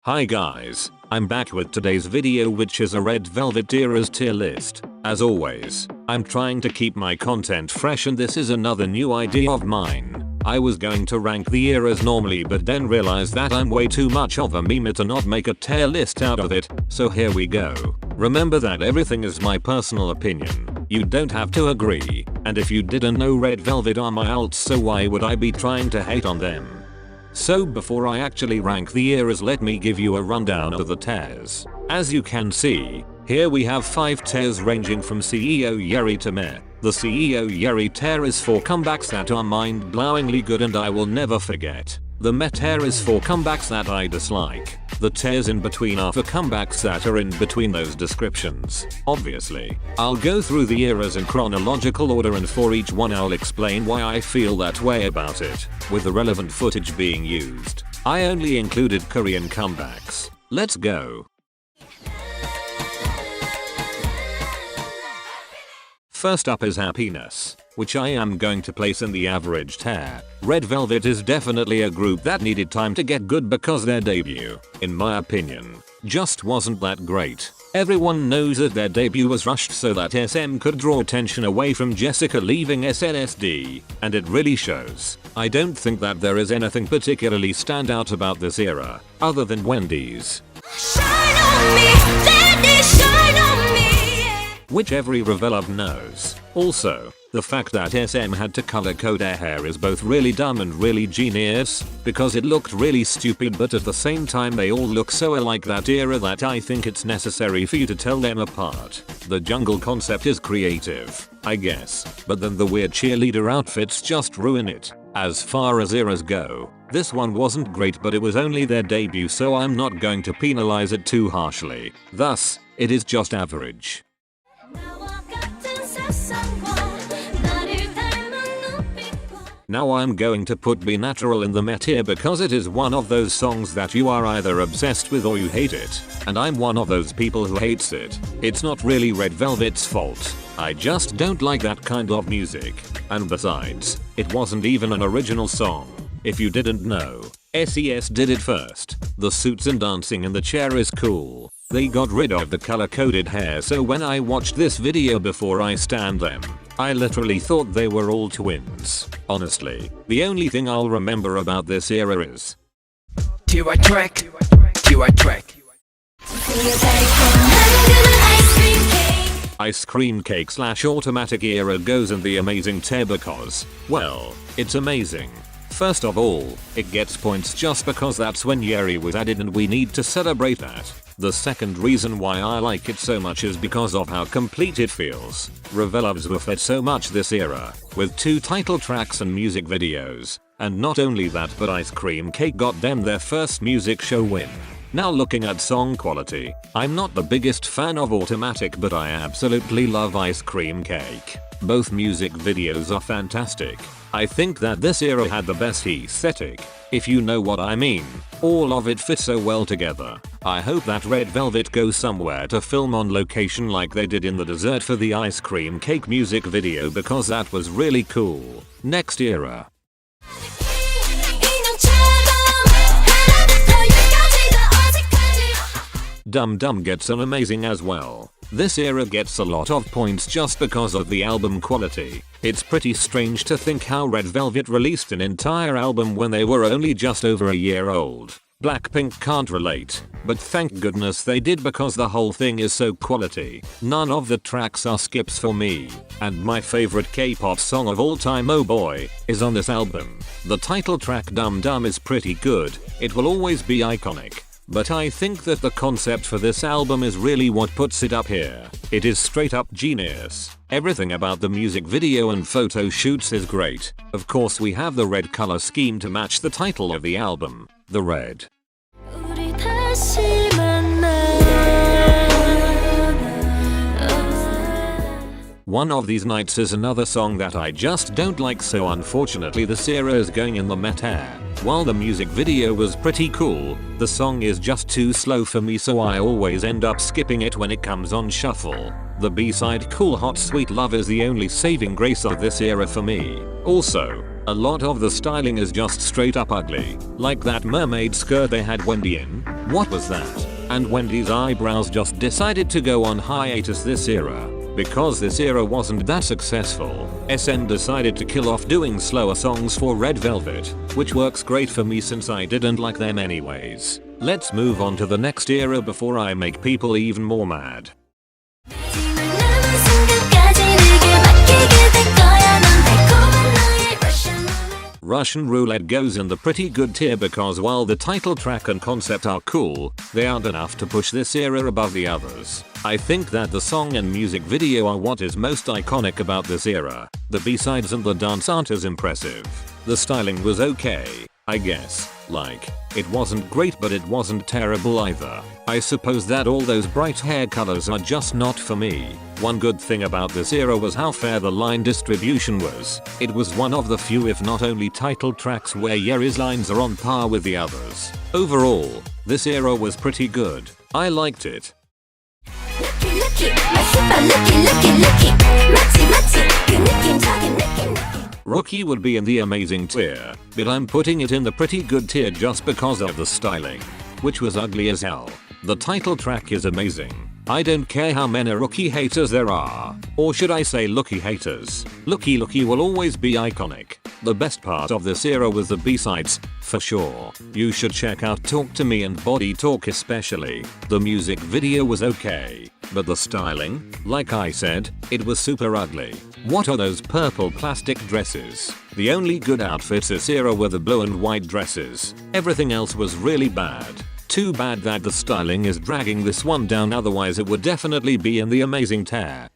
Hi guys, I'm back with today's video, which is a Red Velvet era's tier list. As always, I'm trying to keep my content fresh and this is another new idea of mine. I was going to rank the eras normally but then realized that I'm way too much of a meme to not make a tier list out of it, so here we go. Remember that everything is my personal opinion. You don't have to agree, and if you didn't know, Red Velvet are my alts, so why would I be trying to hate on them? So before I actually rank the eras, let me give you a rundown of the tiers. As you can see, here we have 5 tiers ranging from CEO Yeri to Meh. The CEO Yeri tier is for comebacks that are mind-blowingly good and I will never forget. The Meh tier is for comebacks that I dislike. The tiers in between are for comebacks that are in between those descriptions. Obviously, I'll go through the eras in chronological order and for each one I'll explain why I feel that way about it, with the relevant footage being used. I only included Korean comebacks. Let's go. First up is Happiness, which I am going to place in the average tier. Red Velvet is definitely a group that needed time to get good because their debut, in my opinion, just wasn't that great. Everyone knows that their debut was rushed so that SM could draw attention away from Jessica leaving SNSD, and it really shows. I don't think that there is anything particularly stand out about this era, other than Wendy's, which every Revelov knows. Also, the fact that SM had to color code their hair is both really dumb and really genius, because it looked really stupid, but at the same time they all look so alike that era that I think it's necessary for you to tell them apart. The jungle concept is creative, I guess, but then the weird cheerleader outfits just ruin it. As far as eras go, this one wasn't great, but it was only their debut, so I'm not going to penalize it too harshly. Thus, it is just average. Now I'm going to put Be Natural in the Meh tier because it is one of those songs that you are either obsessed with or you hate it, and I'm one of those people who hates it. It's not really Red Velvet's fault. I just don't like that kind of music. And besides, it wasn't even an original song. If you didn't know, SES did it first. The suits and dancing in the chair is cool. They got rid of the color-coded hair, so when I watched this video before I stan them, I literally thought they were all twins. Honestly, the only thing I'll remember about this era is TY track. Ice Cream Cake / Automatic era goes in the amazing tier because, well, it's amazing. First of all, it gets points just because that's when Yeri was added and we need to celebrate that. The second reason why I like it so much is because of how complete it feels. Revelovs were fed so much this era, with 2 title tracks and music videos. And not only that, but Ice Cream Cake got them their first music show win. Now looking at song quality, I'm not the biggest fan of Automatic, but I absolutely love Ice Cream Cake. Both music videos are fantastic. I think that this era had the best aesthetic, if you know what I mean. All of it fits so well together. I hope that Red Velvet goes somewhere to film on location like they did in the desert for the Ice Cream Cake music video, because that was really cool. Next era. Dum Dum gets an amazing as well. This era gets a lot of points just because of the album quality. It's pretty strange to think how Red Velvet released an entire album when they were only just over a year old. Blackpink can't relate, but thank goodness they did because the whole thing is so quality. None of the tracks are skips for me, and my favorite K-pop song of all time, Oh Boy, is on this album. The title track Dum Dum is pretty good. It will always be iconic. But I think that the concept for this album is really what puts it up here. It is straight up genius. Everything about the music video and photo shoots is great. Of course we have the red color scheme to match the title of the album, the red. One of These Nights is another song that I just don't like, so unfortunately this era is going in the Meh tier. While the music video was pretty cool, the song is just too slow for me, so I always end up skipping it when it comes on shuffle. The B-side Cool Hot Sweet Love is the only saving grace of this era for me. Also, A lot of the styling is just straight up ugly. Like that mermaid skirt they had Wendy in. What was that? And Wendy's eyebrows just decided to go on hiatus this era. Because this era wasn't that successful, SN decided to kill off doing slower songs for Red Velvet, which works great for me since I didn't like them anyways. Let's move on to the next era before I make people even more mad. Russian Roulette goes in the pretty good tier because while the title track and concept are cool, they aren't enough to push this era above the others. I think that the song and music video are what is most iconic about this era. The B-sides and the dance aren't as impressive. The styling was okay, I guess. Like, it wasn't great but it wasn't terrible either. I suppose that all those bright hair colors are just not for me. One good thing about this era was how fair the line distribution was. It was one of the few if not only title tracks where Yeri's lines are on par with the others. Overall, this era was pretty good. I liked it. Rookie would be in the amazing tier, but I'm putting it in the pretty good tier just because of the styling, which was ugly as hell. The title track is amazing. I don't care how many Rookie haters there are, or should I say Lookie haters. Lookie will always be iconic. The best part of this era was the B-sides, for sure. You should check out Talk to Me and Body Talk especially. The music video was okay, but the styling, like I said, it was super ugly. What are those purple plastic dresses? The only good outfits this era were the blue and white dresses. Everything else was really bad. Too bad that the styling is dragging this one down, otherwise it would definitely be in the amazing tier.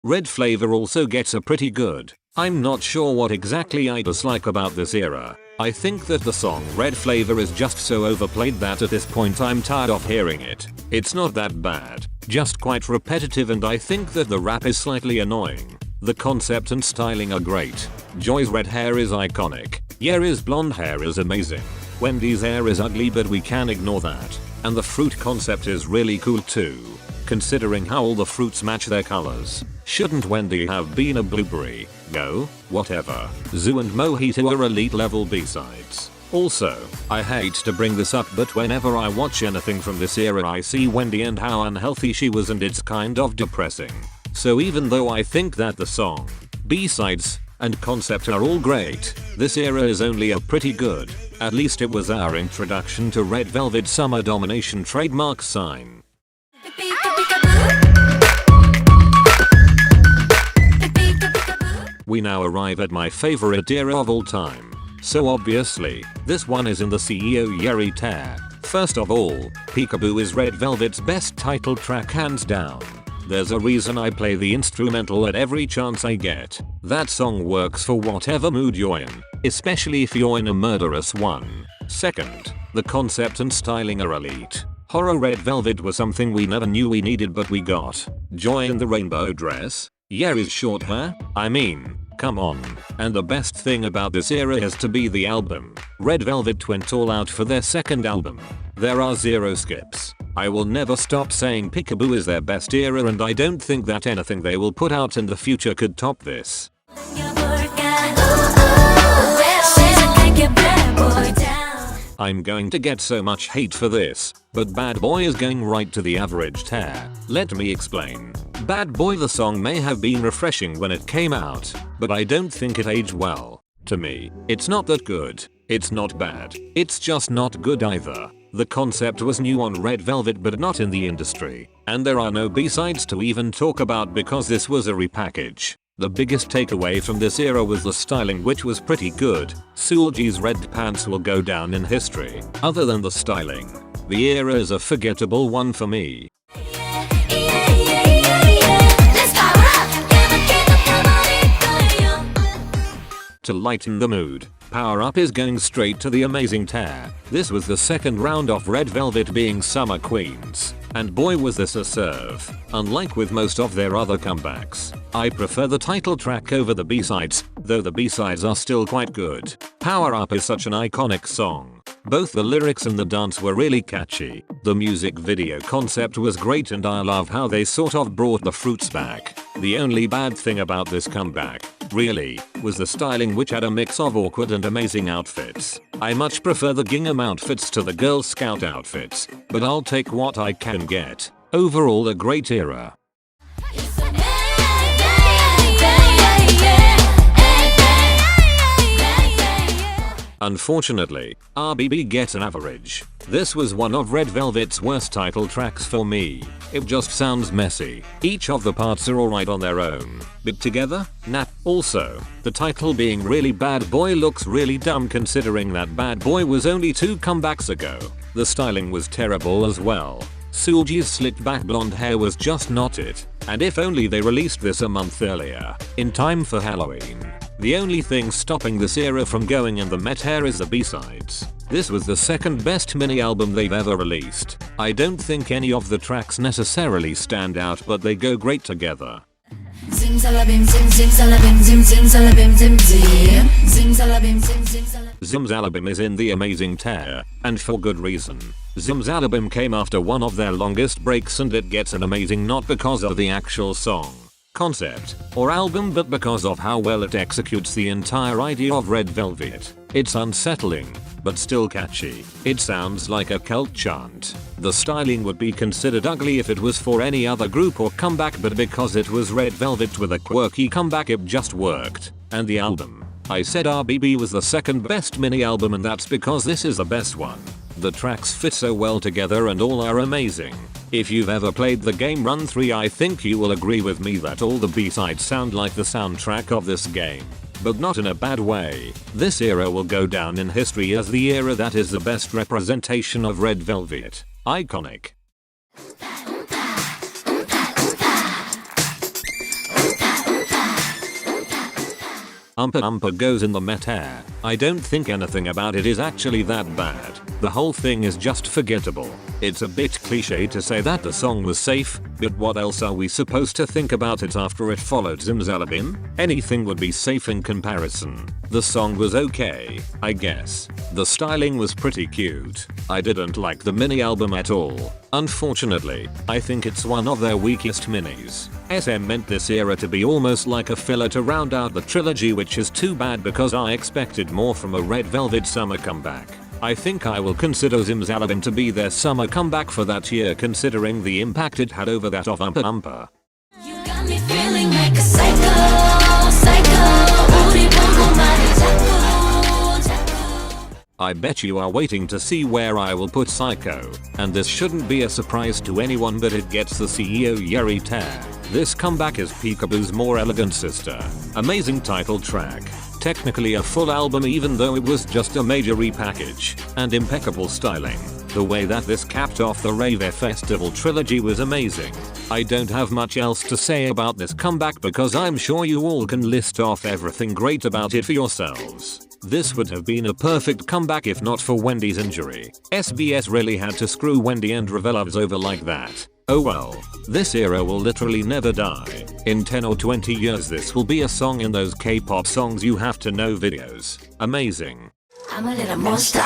Red flavor also gets a pretty good. I'm not sure what exactly I dislike about this era. I think that the song Red Flavor is just so overplayed that at this point I'm tired of hearing it. It's not that bad, just quite repetitive, and I think that the rap is slightly annoying. The concept and styling are great. Joy's red hair is iconic. Yeri's blonde hair is amazing. Wendy's hair is ugly but we can ignore that. And the fruit concept is really cool too, considering how all the fruits match their colors. Shouldn't Wendy have been a blueberry? No, whatever. Zoo and Mojito are elite level B-sides. Also, I hate to bring this up but whenever I watch anything from this era I see Wendy and how unhealthy she was, and it's kind of depressing. So even though I think that the song, B-sides, and concept are all great, this era is only a pretty good. At least it was our introduction to Red Velvet Summer Domination trademark sign. We now arrive at my favorite era of all time. So obviously, this one is in the CEO Yeri tier. First of all, Peekaboo is Red Velvet's best title track hands down. There's a reason I play the instrumental at every chance I get. That song works for whatever mood you're in, especially if you're in a murderous one. Second, the concept and styling are elite. Horror Red Velvet was something we never knew we needed but we got. Joy in the rainbow dress. Yeri's short hair. I mean, come on. And the best thing about this era has to be the album. Red Velvet went all out for their second album. There are zero skips. I will never stop saying Peekaboo is their best era, and I don't think that anything they will put out in the future could top this. I'm going to get so much hate for this, but Bad Boy is going right to the average tier. Let me explain. Bad Boy, the song may have been refreshing when it came out, but I don't think it aged well. To me, it's not that good. It's not bad. It's just not good either. The concept was new on Red Velvet but not in the industry, and there are no B-sides to even talk about because this was a repackage. The biggest takeaway from this era was the styling, which was pretty good. Soolji's red pants will go down in history. Other than the styling, the era is a forgettable one for me. To lighten the mood, Power Up is going straight to the amazing tier. This was the second round of Red Velvet being Summer Queens, and boy was this a serve. Unlike with most of their other comebacks, I prefer the title track over the B-sides, though the B-sides are still quite good. Power Up is such an iconic song. Both the lyrics and the dance were really catchy. The music video concept was great and I love how they sort of brought the fruits back. The only bad thing about this comeback, really, was the styling, which had a mix of awkward and amazing outfits. I much prefer the gingham outfits to the Girl Scout outfits, but I'll take what I can get. Overall, a great era. Unfortunately, RBB gets an average. This was one of Red Velvet's worst title tracks for me. It just sounds messy. Each of the parts are alright on their own, but together, nah. Also, the title being Really Bad Boy looks really dumb considering that Bad Boy was only 2 comebacks ago. The styling was terrible as well. Soolji's slicked back blonde hair was just not it, and if only they released this a month earlier, in time for Halloween. The only thing stopping this era from going in the Met hair is the B-sides. This was the second best mini album they've ever released. I don't think any of the tracks necessarily stand out, but they go great together. Zimzalabim, zimzalabim, zimzalabim, zimzalabim, zimzalabim, zimzalabim. Zimzalabim is in the amazing tear, and for good reason. Zimzalabim came after one of their longest breaks and it gets an amazing not because of the actual song, concept, or album, but because of how well it executes the entire idea of Red Velvet. It's unsettling, but still catchy. It sounds like a cult chant. The styling would be considered ugly if it was for any other group or comeback, but because it was Red Velvet with a quirky comeback, it just worked. And the album, I said RBB was the second best mini album, and that's because this is the best one. The tracks fit so well together and all are amazing. If you've ever played the game Run 3, I think you will agree with me that all the B-sides sound like the soundtrack of this game. But not in a bad way. This era will go down in history as the era that is the best representation of Red Velvet. Iconic. Umpah Umpah goes in the Met hair. I don't think anything about it is actually that bad. The whole thing is just forgettable. It's a bit cliche to say that the song was safe, but what else are we supposed to think about it after it followed Zimzalabim? Anything would be safe in comparison. The song was okay, I guess. The styling was pretty cute. I didn't like the mini album at all. Unfortunately, I think it's one of their weakest minis. SM meant this era to be almost like a filler to round out the trilogy, which is too bad because I expected more from a Red Velvet summer comeback. I think I will consider Zimzalabim to be their summer comeback for that year, considering the impact it had over that of Umpah Umpah. You got me feeling like a psycho, psycho. 우리 보고 말해 자꾸, 자꾸. I bet you are waiting to see where I will put Psycho, and this shouldn't be a surprise to anyone, but it gets the CEO Yeri tear. This comeback is Peekaboo's more elegant sister. Amazing title track. Technically a full album even though it was just a major repackage, and impeccable styling. The way that this capped off the Rave Festival trilogy was amazing. I don't have much else to say about this comeback because I'm sure you all can list off everything great about it for yourselves. This would have been a perfect comeback if not for Wendy's injury. SBS really had to screw Wendy and Revelovs over like that. Oh well, this era will literally never die. In 10 or 20 years this will be a song in those K-pop songs you have to know videos. Amazing. I'm a little monster.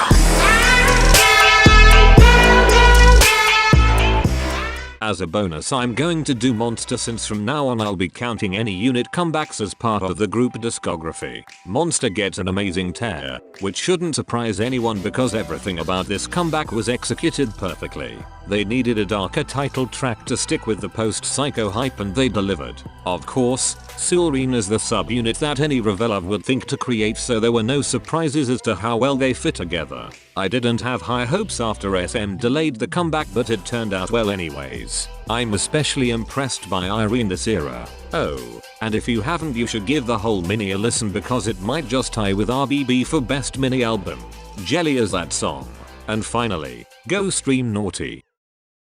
As a bonus, I'm going to do Monster since from now on I'll be counting any unit comebacks as part of the group discography. Monster gets an amazing tear, which shouldn't surprise anyone because everything about this comeback was executed perfectly. They needed a darker title track to stick with the post-Psycho hype and they delivered. Of course, Soolreen is the subunit that any Revelov would think to create, so there were no surprises as to how well they fit together. I didn't have high hopes after SM delayed the comeback, but it turned out well anyways. I'm especially impressed by Irene this era. Oh, and if you haven't, you should give the whole mini a listen because it might just tie with RBB for best mini album. Jelly is that song. And finally, go stream Naughty.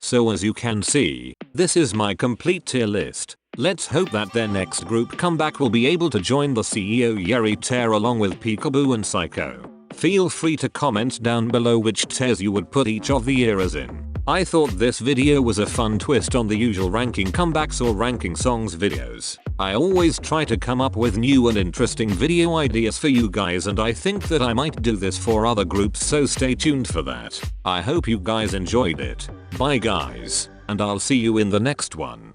So as you can see, this is my complete tier list. Let's hope that their next group comeback will be able to join the CEO Yeri tear along with Peekaboo and Psycho. Feel free to comment down below which tiers you would put each of the eras in. I thought this video was a fun twist on the usual ranking comebacks or ranking songs videos. I always try to come up with new and interesting video ideas for you guys, and I think that I might do this for other groups, so stay tuned for that. I hope you guys enjoyed it. Bye guys, and I'll see you in the next one.